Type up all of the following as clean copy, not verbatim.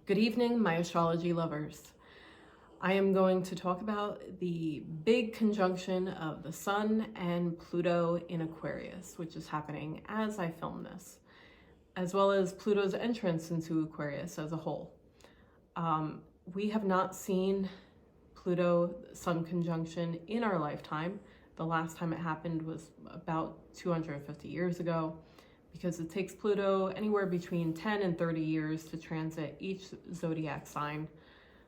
Good evening, my astrology lovers. I am going to talk about the big conjunction of the Sun and Pluto in Aquarius, which is happening as I film this, as well as Pluto's entrance into Aquarius as a whole. We have not seen Pluto-Sun conjunction in our lifetime. The last time it happened was about 250 years ago, because it takes Pluto anywhere between 10 and 30 years to transit each zodiac sign.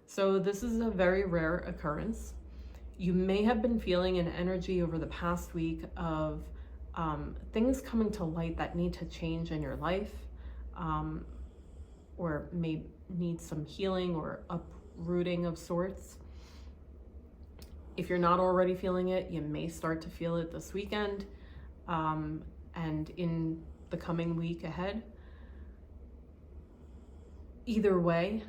So this is a very rare occurrence. You may have been feeling an energy over the past week of things coming to light that need to change in your life, or may need some healing or uprooting of sorts. If you're not already feeling it, you may start to feel it this weekend and in the coming week ahead. Either way,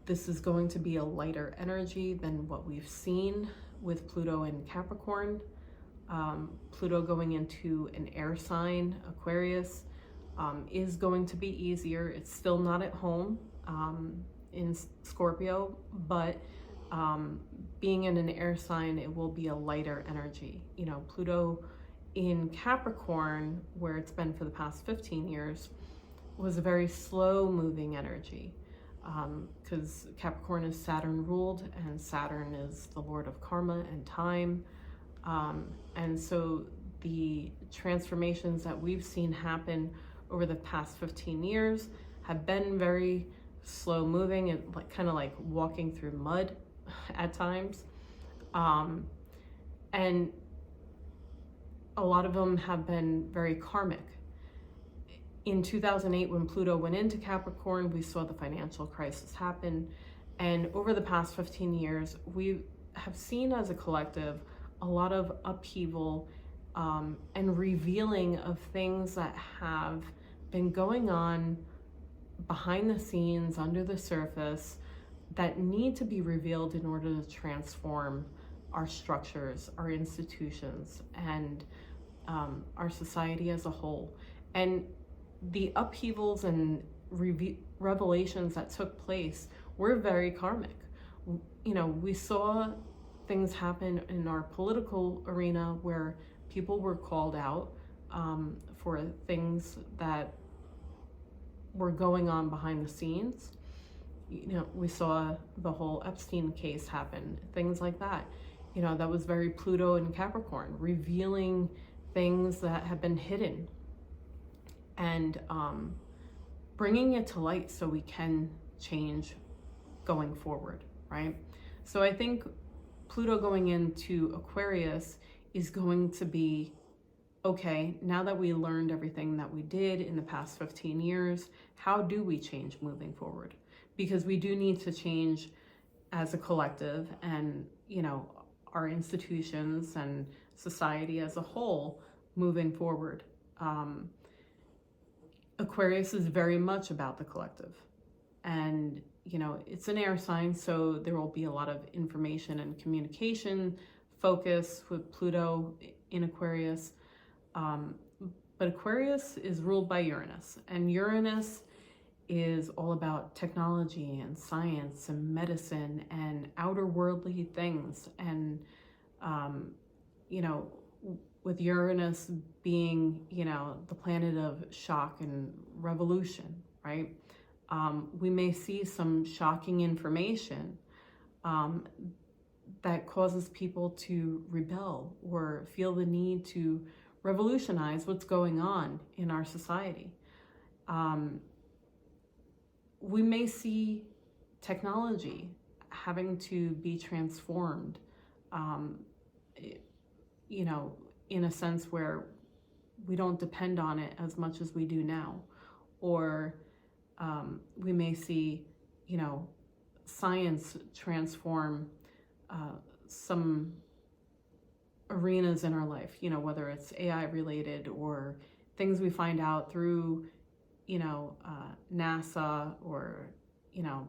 this is going to be a lighter energy than what we've seen with Pluto in Capricorn. Pluto going into an air sign, Aquarius, is going to be easier. It's still not at home in Scorpio, but being in an air sign, it will be a lighter energy. You know, Pluto in Capricorn, where it's been for the past 15 years, was a very slow moving energy, because Capricorn is Saturn ruled, and Saturn is the lord of karma and time. And so the transformations that we've seen happen over the past 15 years have been very slow moving and kind of like walking through mud at times. And a lot of them have been very karmic. In 2008, when Pluto went into Capricorn, we saw the financial crisis happen. And over the past 15 years, we have seen as a collective a lot of upheaval and revealing of things that have been going on behind the scenes, under the surface, that need to be revealed in order to transform our structures, our institutions, and our society as a whole. And the upheavals and revelations that took place were very karmic. You know, we saw things happen in our political arena where people were called out for things that were going on behind the scenes. You know, we saw the whole Epstein case happen, things like that. You know, that was very Pluto and Capricorn, revealing things that have been hidden and bringing it to light so we can change going forward, right? So I think Pluto going into Aquarius is going to be, okay, now that we learned everything that we did in the past 15 years, how do we change moving forward? Because we do need to change as a collective, and, you know, our institutions and society as a whole moving forward. Aquarius is very much about the collective, and, you know, it's an air sign, so there will be a lot of information and communication focus with Pluto in Aquarius. But Aquarius is ruled by Uranus, and Uranus is all about technology and science and medicine and outer worldly things. And, you know, with Uranus being, you know, the planet of shock and revolution, right? We may see some shocking information that causes people to rebel or feel the need to revolutionize what's going on in our society. We may see technology having to be transformed, you know, in a sense where we don't depend on it as much as we do now. Or we may see, you know, science transform some arenas in our life, you know, whether it's AI related or things we find out through, you know, NASA, or, you know,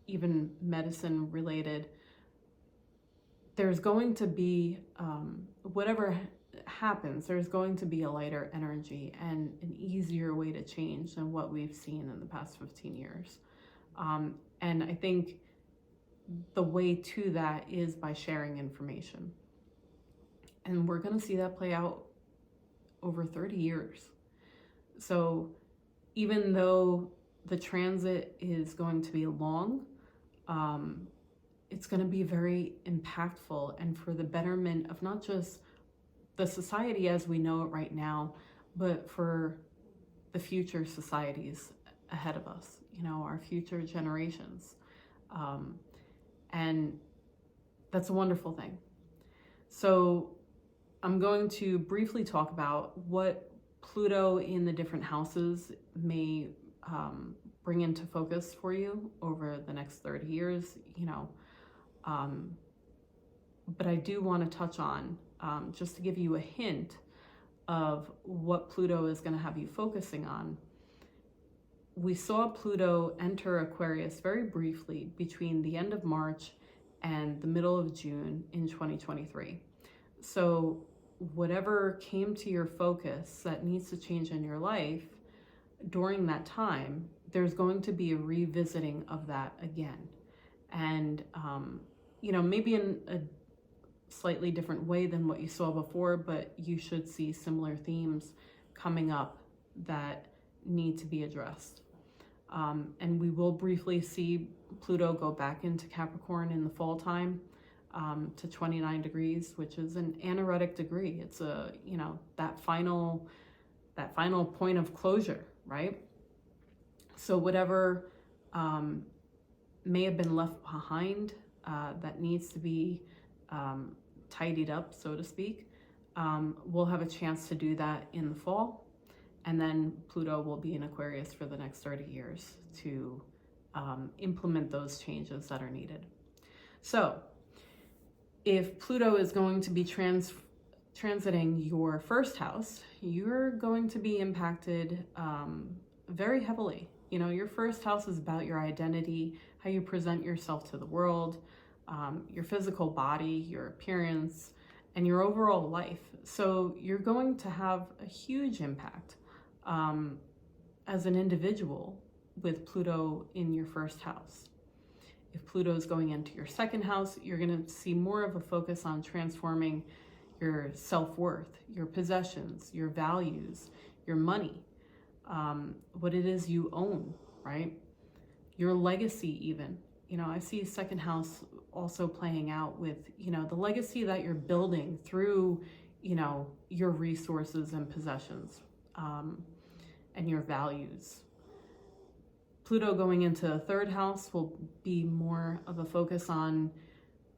even medicine related. There's going to be whatever happens, there's going to be a lighter energy and an easier way to change than what we've seen in the past 15 years. And I think the way to that is by sharing information. And we're going to see that play out over 30 years. So even though the transit is going to be long, it's going to be very impactful and for the betterment of not just the society as we know it right now, but for the future societies ahead of us, our future generations. And that's a wonderful thing. So I'm going to briefly talk about what Pluto in the different houses may bring into focus for you over the next 30 years, but I do want to touch on, just to give you a hint of what Pluto is going to have you focusing on. We saw Pluto enter Aquarius very briefly between the end of March and the middle of June in 2023. So whatever came to your focus that needs to change in your life during that time, there's going to be a revisiting of that again. And, maybe in a slightly different way than what you saw before, but you should see similar themes coming up that need to be addressed. And we will briefly see Pluto go back into Capricorn in the fall time, to 29 degrees, which is an anaretic degree. It's that final point of closure, right? So whatever may have been left behind that needs to be tidied up, so to speak, we'll have a chance to do that in the fall. And then Pluto will be in Aquarius for the next 30 years to implement those changes that are needed. So if Pluto is going to be transiting your first house, you're going to be impacted very heavily. Your first house is about your identity, how you present yourself to the world, your physical body, your appearance, and your overall life. So you're going to have a huge impact as an individual with Pluto in your first house. If Pluto is going into your second house, you're going to see more of a focus on transforming your self-worth, your possessions, your values, your money, what it is you own, right? Your legacy even. I see second house also playing out with, the legacy that you're building through, your resources and possessions, and your values. Pluto going into the third house will be more of a focus on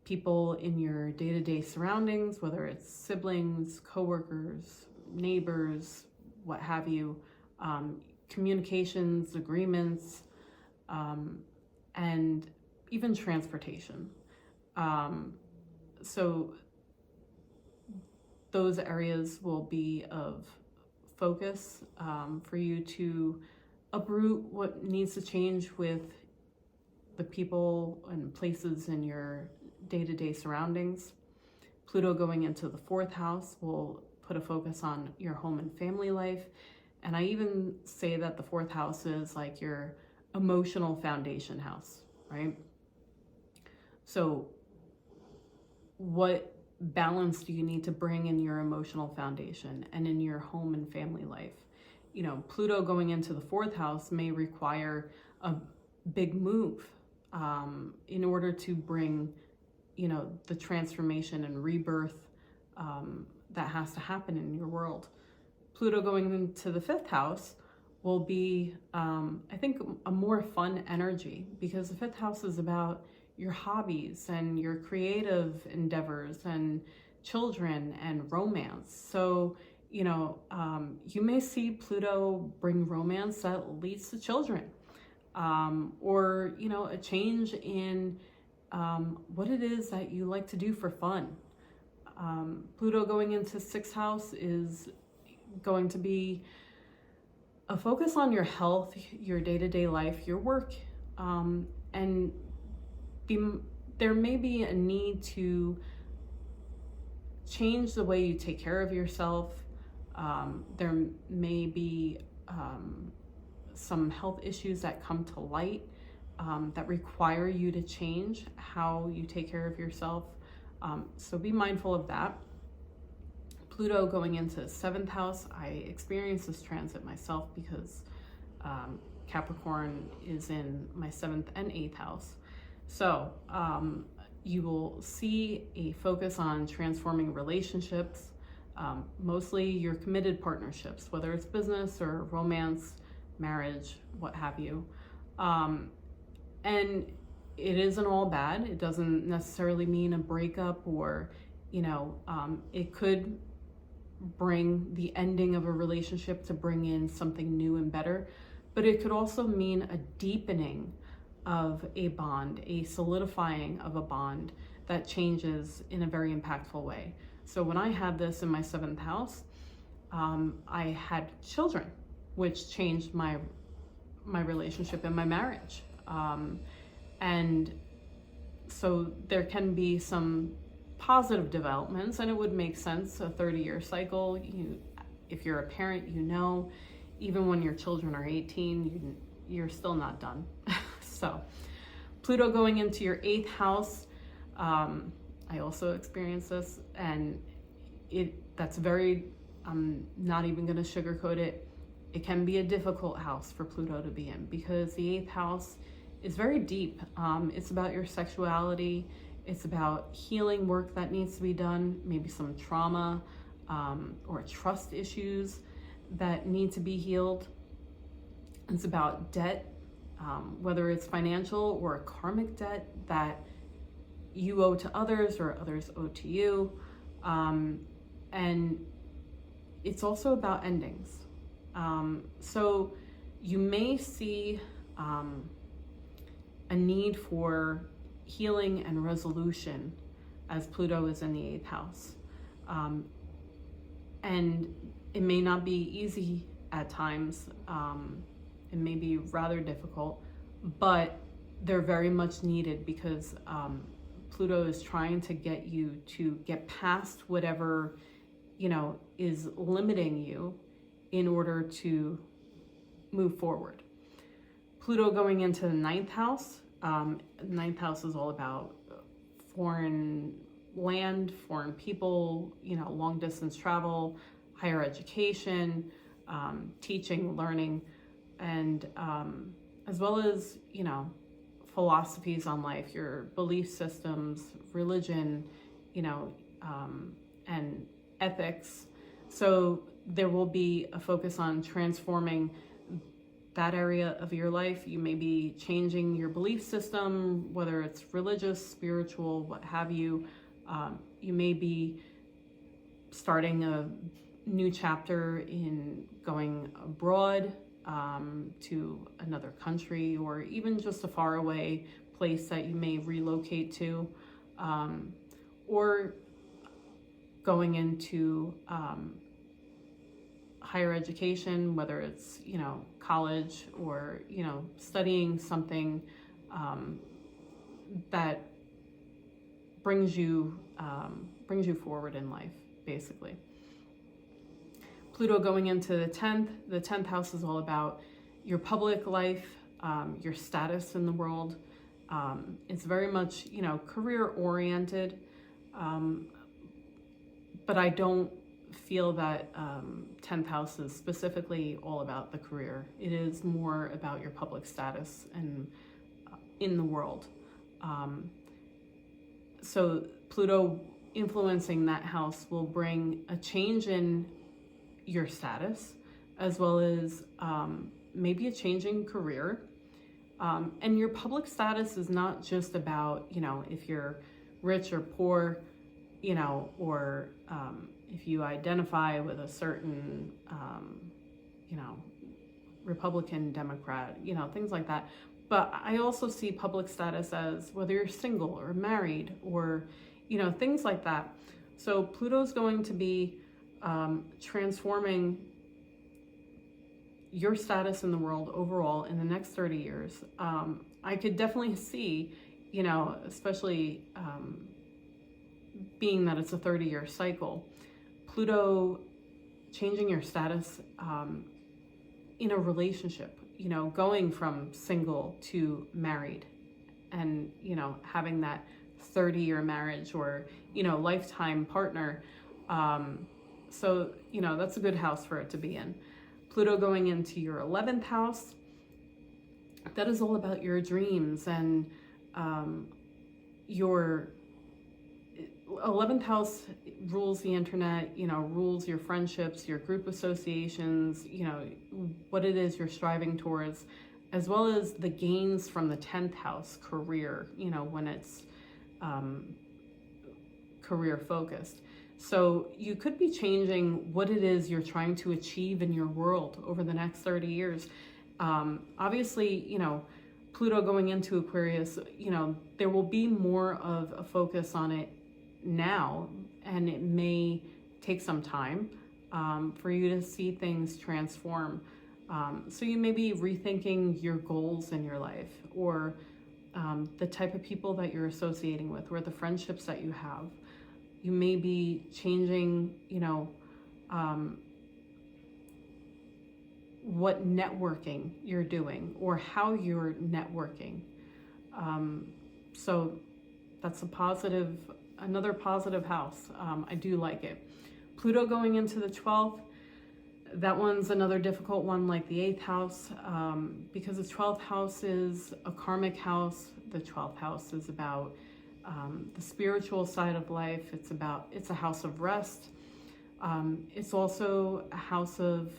people in your day-to-day surroundings, whether it's siblings, coworkers, neighbors, what have you, communications, agreements, and even transportation. So those areas will be of focus for you to uproot what needs to change with the people and places in your day-to-day surroundings. Pluto going into the fourth house will put a focus on your home and family life. And I even say that the fourth house is like your emotional foundation house, right? So what balance do you need to bring in your emotional foundation and in your home and family life? Pluto going into the fourth house may require a big move in order to bring, the transformation and rebirth that has to happen in your world. Pluto going into the fifth house will be, I think, a more fun energy, because the fifth house is about your hobbies and your creative endeavors and children and romance. So, you may see Pluto bring romance that leads to children, or, a change in what it is that you like to do for fun. Pluto going into sixth house is going to be a focus on your health, your day-to-day life, your work, and there may be a need to change the way you take care of yourself. There may be some health issues that come to light that require you to change how you take care of yourself. So be mindful of that. Pluto going into the 7th house, I experienced this transit myself because Capricorn is in my 7th and 8th house. So you will see a focus on transforming relationships, mostly your committed partnerships, whether it's business or romance, marriage, what have you. And it isn't all bad. It doesn't necessarily mean a breakup or, it could bring the ending of a relationship to bring in something new and better, but it could also mean a deepening of a bond, a solidifying of a bond that changes in a very impactful way. So when I had this in my 7th house, I had children, which changed my relationship and my marriage. And so there can be some positive developments, and it would make sense, a 30-year cycle. If you're a parent, even when your children are 18, you're still not done. So Pluto going into your 8th house, I also experienced this, and that's very, I'm not even going to sugarcoat it. It can be a difficult house for Pluto to be in because the 8th house is very deep. It's about your sexuality. It's about healing work that needs to be done, maybe some trauma or trust issues that need to be healed. It's about debt, whether it's financial or a karmic debt that you owe to others or others owe to you. And it's also about endings. So you may see a need for healing and resolution as Pluto is in the 8th house. And it may not be easy at times. It may be rather difficult, but they're very much needed because Pluto is trying to get you to get past whatever, is limiting you in order to move forward. Pluto going into the 9th house. 9th house is all about foreign land, foreign people, long distance travel, higher education, teaching, learning, and as well as, philosophies on life, your belief systems, religion, and ethics. So there will be a focus on transforming that area of your life. You may be changing your belief system, whether it's religious, spiritual, what have you. You may be starting a new chapter in going abroad to another country, or even just a faraway place that you may relocate to, or going into higher education, whether it's, college or, studying something that brings you forward in life, basically. Pluto going into the 10th. The 10th house is all about your public life, your status in the world. It's very much, career oriented. But I don't feel that 10th house is specifically all about the career. It is more about your public status and in the world. So Pluto influencing that house will bring a change in your status, as well as maybe a changing career. And your public status is not just about, if you're rich or poor, or if you identify with a certain, Republican, Democrat, things like that. But I also see public status as whether you're single or married or, things like that. So Pluto's going to be transforming your status in the world overall in the next 30 years. I could definitely see, especially being that it's a 30-year cycle, Pluto changing your status in a relationship, you know, going from single to married, and, you know, having that 30-year marriage or, you know, lifetime partner. So, you know, that's a good house for it to be in. Pluto going into your 11th house, that is all about your dreams and your 11th house rules the internet, you know, rules your friendships, your group associations, you know, what it is you're striving towards, as well as the gains from the 10th house, career, you know, when it's career focused. So you could be changing what it is you're trying to achieve in your world over the next 30 years. Obviously, you know, Pluto going into Aquarius, you know, there will be more of a focus on it now, and it may take some time for you to see things transform. So you may be rethinking your goals in your life, or the type of people that you're associating with, or the friendships that you have. You may be changing, you know, what networking you're doing or how you're networking. So that's a positive, another positive house. I do like it. Pluto going into the 12th, that one's another difficult one, like the 8th house, because the 12th house is a karmic house. The 12th house is about the spiritual side of life. It's a house of rest. It's also a house of,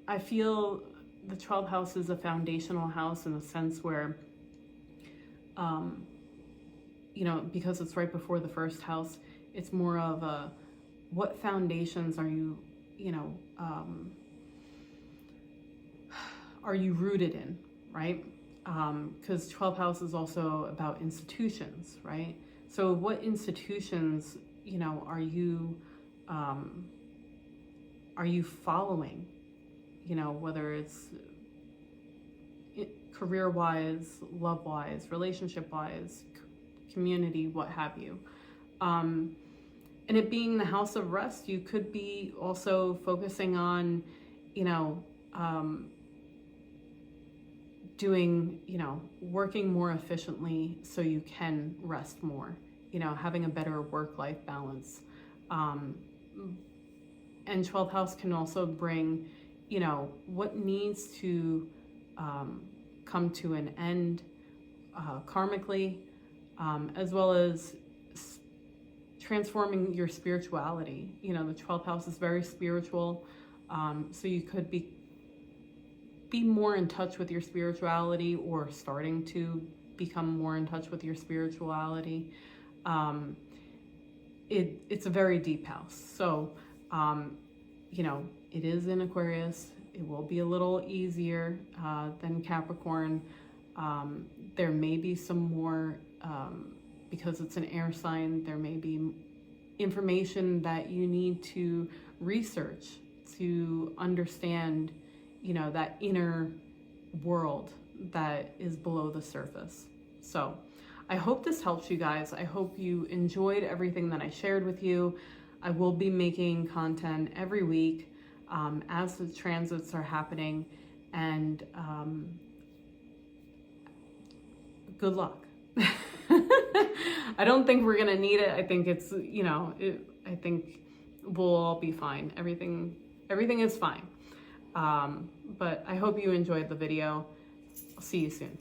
I feel the 12th house is a foundational house in the sense where, you know, because it's right before the first house, it's more of a, what foundations are you, you know, are you rooted in, right? Because 12th house is also about institutions, right? So what institutions, you know, are you following, you know, whether it's career-wise, love-wise, relationship-wise, community, what have you. And it being the house of rest, you could be also focusing on, you know, doing, you know, working more efficiently so you can rest more, you know, having a better work-life balance. And 12th house can also bring, you know, what needs to come to an end karmically, as well as transforming your spirituality. You know, the 12th house is very spiritual, so you could be more in touch with your spirituality, or starting to become more in touch with your spirituality. It's a very deep house. So, you know, it is in Aquarius. It will be a little easier than Capricorn. There may be some more, because it's an air sign, there may be information that you need to research to understand, you know, that inner world that is below the surface. So I hope this helps you guys. I hope you enjoyed everything that I shared with you. I will be making content every week as the transits are happening, and good luck. I don't think we're gonna need it. I think it's, you know, I think we'll all be fine. Everything is fine. But I hope you enjoyed the video. I'll see you soon.